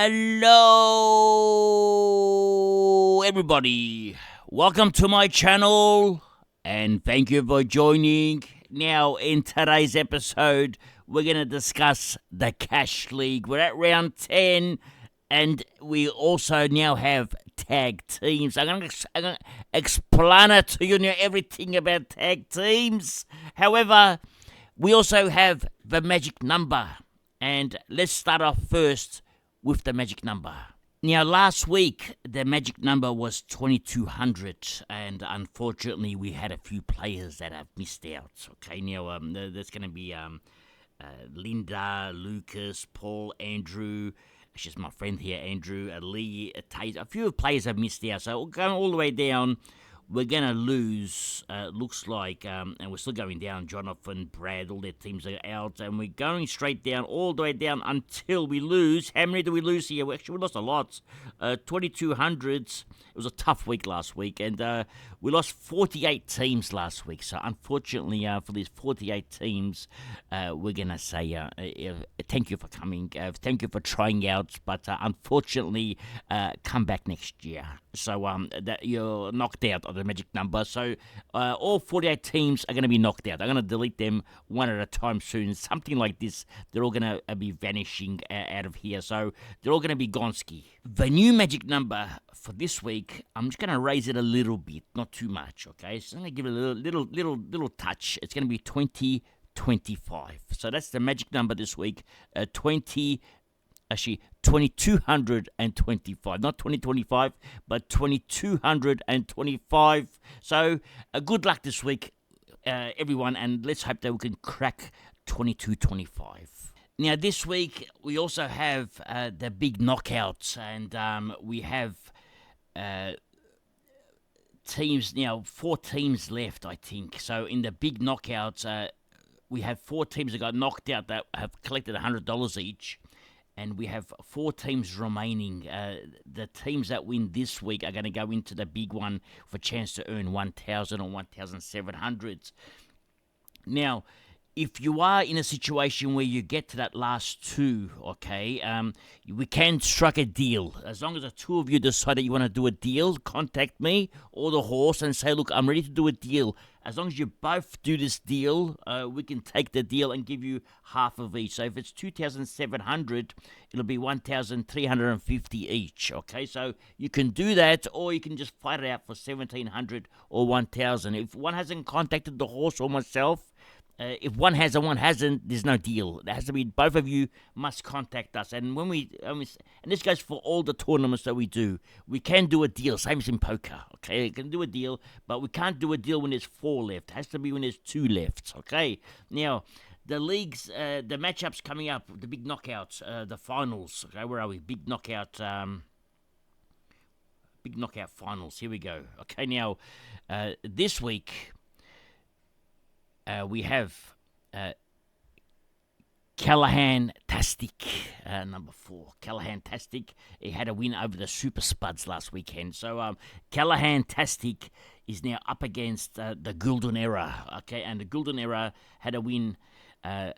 Hello, everybody. Welcome to my channel, and thank you for joining. Now, in today's episode, we're going to discuss the Cash League. We're at round 10, and we also now have tag teams. I'm going to explain it to you now, everything about tag teams. However, we also have the magic number, and let's start off first with the magic number. Now, last week, the magic number was 2200, and unfortunately, we had a few players that have missed out. Okay, now there's going to be Linda, Lucas, Paul, Andrew. It's just my friend here, Andrew, Lee, Tate. A few players have missed out, so going all the way down. We're going to lose, looks like, and we're still going down. Jonathan, Brad, all their teams are out, and we're going straight down, all the way down until we lose. How many do we lose here? We lost a lot. 2200s. It was a tough week last week, and we lost 48 teams last week. So, unfortunately, for these 48 teams, we're going to say thank you for coming. Thank you for trying out, but unfortunately, come back next year. So, that you're knocked out of the magic number. So all 48 teams are going to be knocked out. I'm going to delete them one at a time soon. Something like this, they're all going to be vanishing out of here. So they're all going to be gonski. The new magic number for this week, I'm just going to raise it a little bit, not too much. Okay, so I'm going to give it a little touch. It's going to be 2025. So that's the magic number this week. 2225, not 2025, but 2225. So, good luck this week, everyone, and let's hope that we can crack 2225. Now, this week, we also have the big knockouts, and we have teams now, 4 teams left, I think. So, in the big knockouts, we have 4 teams that got knocked out that have collected $100 each. And we have 4 teams remaining. The teams that win this week are going to go into the big one for a chance to earn 1,000 or 1,700. Now, if you are in a situation where you get to that last 2, okay, we can strike a deal. As long as the 2 of you decide that you want to do a deal, contact me or the horse and say, look, I'm ready to do a deal. As long as you both do this deal, we can take the deal and give you half of each. So if it's 2,700, it'll be 1,350 each. Okay, so you can do that, or you can just fight it out for 1,700 or 1,000. If one hasn't contacted the horse or myself, if one has and one hasn't, there's no deal. It has to be both of you must contact us. And when and this goes for all the tournaments that we do, we can do a deal. Same as in poker. Okay, you can do a deal, but we can't do a deal when there's 4 left. It has to be when there's 2 left. Okay. Now, the leagues, the matchups coming up, the big knockouts, the finals. Okay, where are we? Big knockout finals. Here we go. Okay, now this week. We have Callahan-tastic, number 4. Callahan-tastic, he had a win over the Super Spuds last weekend. So Callahan-tastic is now up against the Golden Era. Okay, and the Golden Era had a win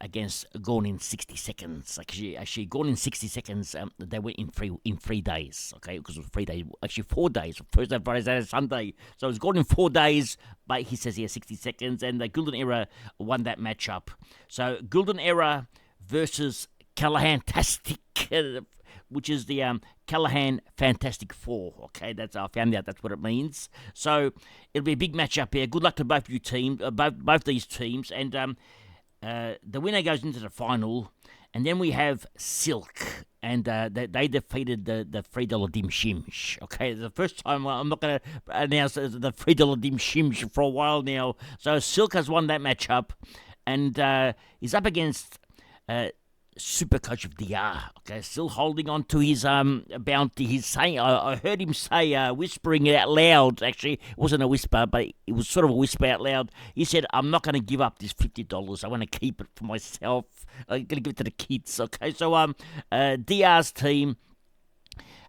against Gone in 60 seconds. Actually, Gone in 60 seconds. They went in 3 days. Okay, because it was 3 days. Actually, 4 days. Thursday, Friday, Saturday, Sunday. So it was Gone in 4 days. But he says he has 60 seconds, and the Golden Era won that matchup. So Golden Era versus Callahan-tastic, which is the Callahan Fantastic 4. Okay, I found out that's what it means. So it'll be a big matchup here. Good luck to both you teams, both these teams, and the winner goes into the final. And then we have Silk, and they defeated the $3 Dim Shims. Okay, the first time I'm not going to announce the $3 Dim Shims for a while now. So Silk has won that matchup, and he's up against Supercoach of DR. Okay, still holding on to his bounty. He's saying, I heard him say, whispering it out loud. Actually, it wasn't a whisper, but it was sort of a whisper out loud. He said, I'm not going to give up this $50. I want to keep it for myself. I'm going to give it to the kids. Okay, so DR's team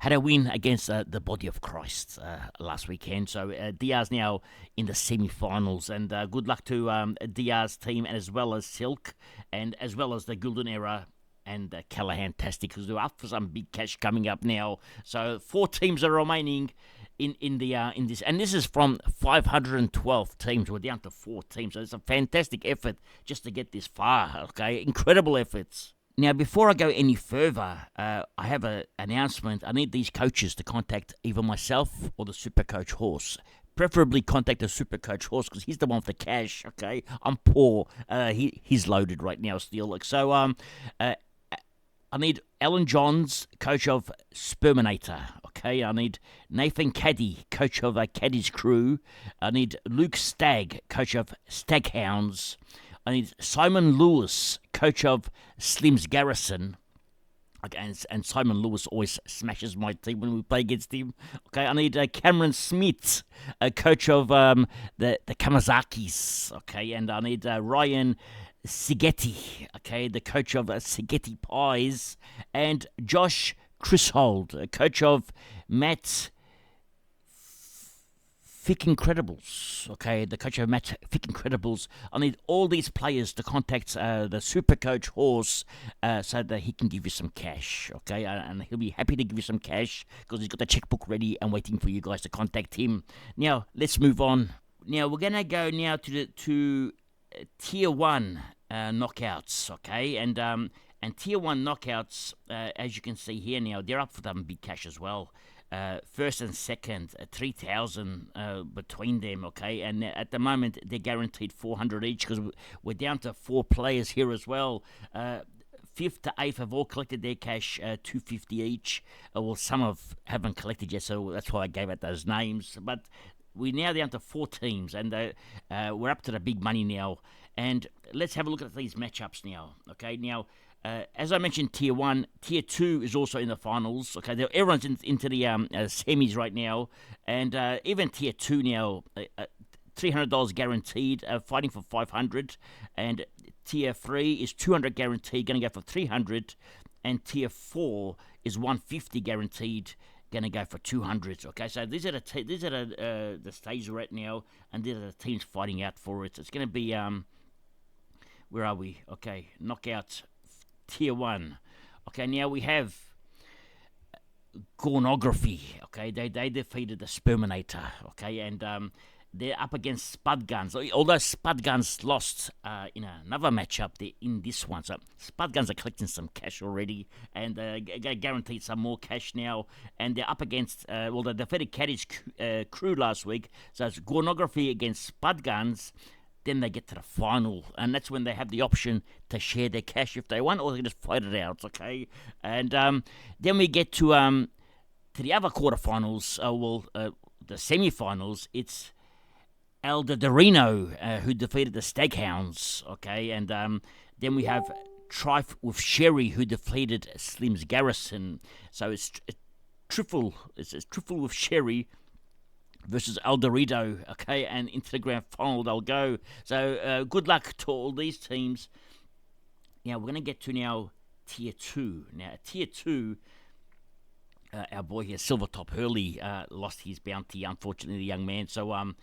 had a win against the Body of Christ last weekend. So DR's now in the semi-finals, and good luck to DR's team, and as well as Silk, and as well as the Golden Era and Callahan-tastic, because they're up for some big cash coming up now. So 4 teams are remaining in this, and this is from 512 teams. We're down to 4 teams, so it's a fantastic effort just to get this far. Okay, incredible efforts. Now, before I go any further, I have an announcement. I need these coaches to contact either myself or the Supercoach horse. Preferably contact the Supercoach horse, because he's the one with the cash. Okay, I'm poor. He's loaded right now still. So I need Alan Johns, coach of Sperminator. Okay, I need Nathan Caddy, coach of Caddy's Crew. I need Luke Stagg, coach of Staghounds. I need Simon Lewis, coach of Slim's Garrison. Okay, and Simon Lewis always smashes my team when we play against him. Okay, I need Cameron Smith, coach of the Kamazakis. Okay, and I need Ryan Sigeti, okay, the coach of Sigeti Pies, and Josh Chishold, coach of Matt Fick Incredibles, okay, the coach of Matt Fick Incredibles. I need all these players to contact the Supercoach horse so that he can give you some cash, okay, and he'll be happy to give you some cash because he's got the checkbook ready and waiting for you guys to contact him. Now, let's move on. Now, we're going to go now to Tier 1 knockouts, okay, and Tier 1 knockouts, as you can see here now, they're up for them big cash as well. First and second, 3,000 between them, okay? And at the moment, they're guaranteed 400 each because we're down to 4 players here as well. 5th to 8th have all collected their cash, 250 each. Well, some haven't collected yet, so that's why I gave out those names. But we're now down to 4 teams, and we're up to the big money now. And let's have a look at these matchups now, okay? Now, as I mentioned, Tier 1, Tier 2 is also in the finals. Okay, everyone's into the semis right now, and even Tier 2 now, $300 guaranteed, fighting for 500, and Tier 3 is 200 guaranteed, going to go for 300, and Tier 4 is 150 guaranteed, going to go for 200. Okay, so these are the stages we're at now, and these are the teams fighting out for it. It's going to be where are we? Okay, knockout. Tier 1. Okay, now we have Gornography. Okay, they defeated the Sperminator. Okay, and they're up against Spud Guns. Although Spud Guns lost in another matchup, they're in this one. So Spud Guns are collecting some cash already, and guaranteed some more cash now. And they're up against, they defeated Caddy's Crew last week. So it's Gornography against Spud Guns. Then they get to the final, and that's when they have the option to share their cash if they want, or they can just fight it out, okay? And then we get to the other quarterfinals, the semifinals. It's Eldorino who defeated the Staghounds, okay? And then we have Trife with Sherry who defeated Slim's Garrison. So it's Triffle with Sherry versus El Dorito, okay, and into the grand final they'll go. So good luck to all these teams. Now we're going to get to now Tier 2. Now Tier 2, our boy here, Silvertop Hurley, lost his bounty, unfortunately, the young man. So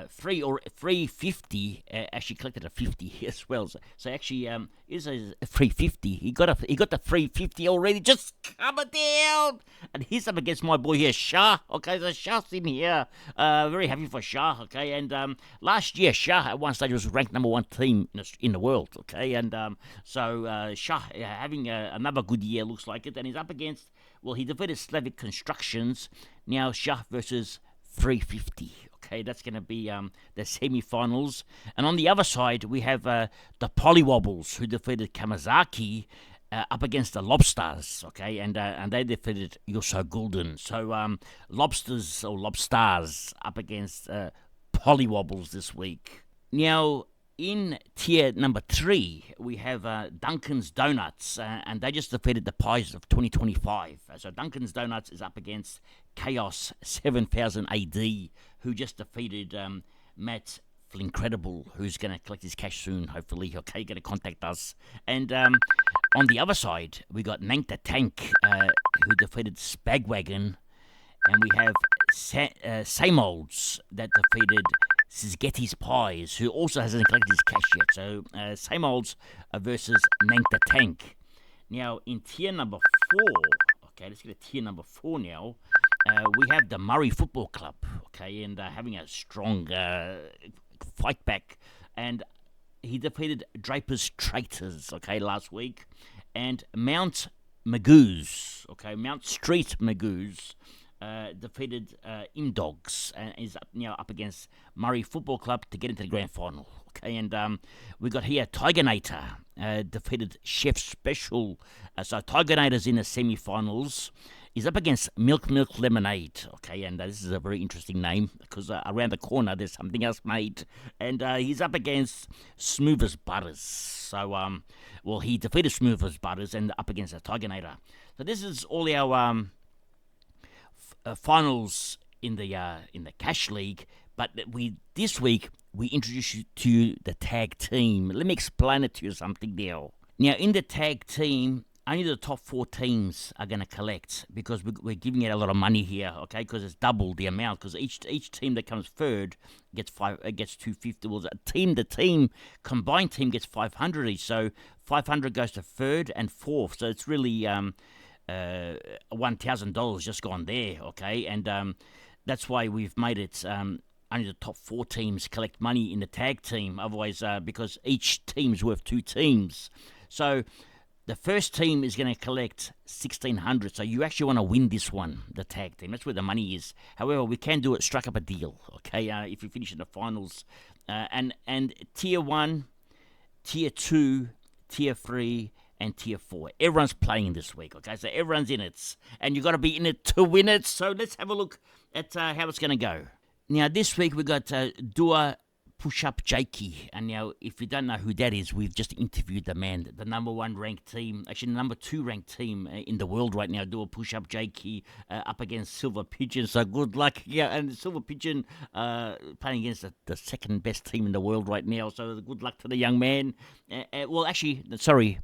350 actually collected a 50 as well. So actually is a 350. He got the 350 already. Just coming down, and he's up against my boy here, Shah. Okay, so Shah's in here. Very happy for Shah. Okay, and last year Shah at one stage was ranked number 1 team in the world. Okay, and so Shah having another good year, looks like it, and he's up against. Well, he defeated Slavic Constructions. Now Shah versus 350. Okay, that's going to be the semi-finals. And on the other side, we have the Pollywobbles, who defeated Kamazaki up against the Lobsters. Okay, and they defeated Yoso Gulden. So Lobsters up against Pollywobbles this week. Now, in tier number 3, we have Duncan's Donuts, and they just defeated the Pies of 2025. So Duncan's Donuts is up against Chaos 7000 AD, who just defeated Matt Flincredible, who's going to collect his cash soon, hopefully. Okay, going to contact us. And on the other side, we got Nank the Tank, who defeated Spagwagon, and we have Same Olds that defeated Sizgetti's Pies, who also hasn't collected his cash yet. So, Same Olds versus Nank the Tank. Now, in tier number 4, okay, let's get to tier number 4 now. We have the Murray Football Club, okay, and having a strong fight back. And he defeated Draper's Traitors, okay, last week. And Mount Magoos, okay, Mount Street Magoos defeated Imdogs and is up against Murray Football Club to get into the grand final. Okay, and we got here Tigernator defeated Chef Special. So Tigernator's in the semi-finals. He's up against Milk Lemonade. Okay, and this is a very interesting name because around the corner there's something else made. And he's up against Smooth as Butters. So, well, he defeated Smooth as Butters and up against a Tigernator. So this is all our finals in the Cash League. But this week we introduce you to the tag team. Let me explain it to you something now. Now, in the tag team, only the top 4 teams are going to collect because we're giving out a lot of money here, okay? Because it's double the amount. Because each team that comes third gets 250. Well, the combined team gets 500 each. So 500 goes to third and fourth. So it's really $1,000 just gone there, okay? And that's why we've made it. Only the top 4 teams collect money in the tag team. Otherwise, because each team's worth 2 teams. So the first team is going to collect $1,600. So you actually want to win this one, the tag team. That's where the money is. However, we can do it, strike up a deal, okay, if we finish in the finals. And tier 1, tier 2, tier 3, and tier 4. Everyone's playing this week, okay? So everyone's in it. And you've got to be in it to win it. So let's have a look at how it's going to go. Now, this week we got Dua Push-Up Jakey. And now, if you don't know who that is, we've just interviewed the man, the number 1 ranked team, actually the number 2 ranked team in the world right now, Dua Push-Up Jakey, up against Silver Pigeon. So good luck. Yeah, and Silver Pigeon playing against the second best team in the world right now. So good luck to the young man. Well, actually, sorry,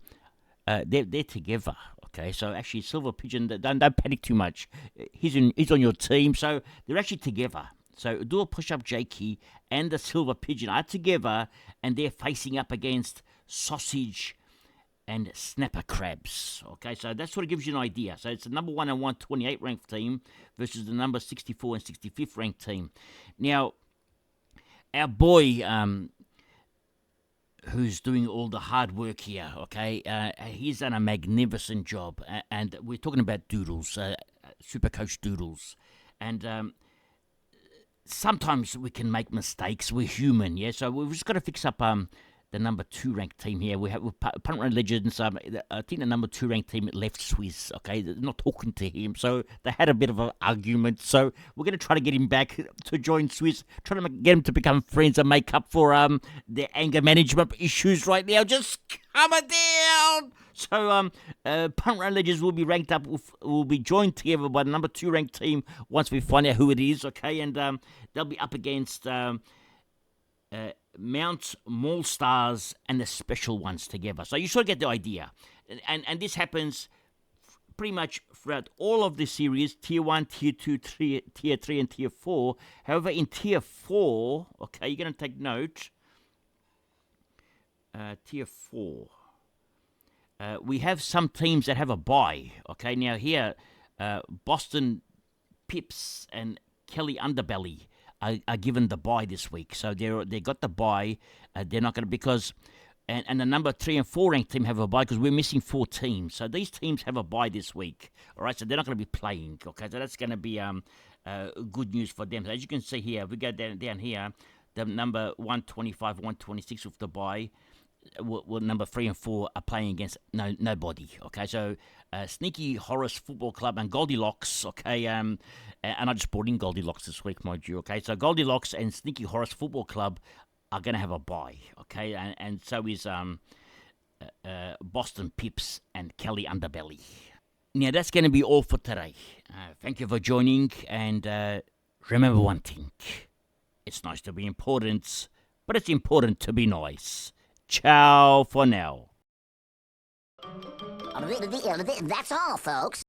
they're together. Okay, so actually Silver Pigeon, don't panic too much. He's on your team, so they're actually together. So do a push-up Jakey and the Silver Pigeon are together, and they're facing up against Sausage and Snapper Crabs. Okay, so that sort of gives you an idea. So it's the number 1 and 128 ranked team versus the number 64 and 65th ranked team. Now, our boy, who's doing all the hard work here, okay, he's done a magnificent job. And we're talking about Doodles, Supercoach Doodles. And sometimes we can make mistakes. We're human, yeah? So we've just got to fix up the number 2 ranked team here. We have Punt Run Legends. I think the number 2 ranked team left Swiss, okay? They're not talking to him. So they had a bit of an argument. So we're going to try to get him back to join Swiss, trying to get him to become friends and make up for their anger management issues right now. Just calm it down. So Punt Run Legends will be ranked up, will be joined together by the number 2 ranked team once we find out who it is, okay? And they'll be up against Mount Mall Stars and the Special Ones together. So you sort of get the idea. And this happens pretty much throughout all of the series, Tier 1, Tier 2, Tier 3, and Tier 4. However, in Tier 4, okay, you're going to take note, Tier 4. We have some teams that have a bye. Okay, now here, Boston Pips and Kelly Underbelly are given the bye this week. So they got the bye. They're not going to, because, and the number 3 and 4 ranked team have a bye because we're missing 4 teams. So these teams have a bye this week. All right, so they're not going to be playing. Okay, so that's going to be good news for them. So as you can see here, if we go down here, the number 125, 126 with the bye. Well, number 3 and 4 are playing against nobody. Okay, so Sneaky Horace Football Club and Goldilocks. Okay, and I just brought in Goldilocks this week, mind you. Okay, so Goldilocks and Sneaky Horace Football Club are going to have a bye. Okay, and so is Boston Pips and Kelly Underbelly. Now that's going to be all for today. Thank you for joining, and remember one thing: it's nice to be important, but it's important to be nice. Ciao for now. That's all, folks.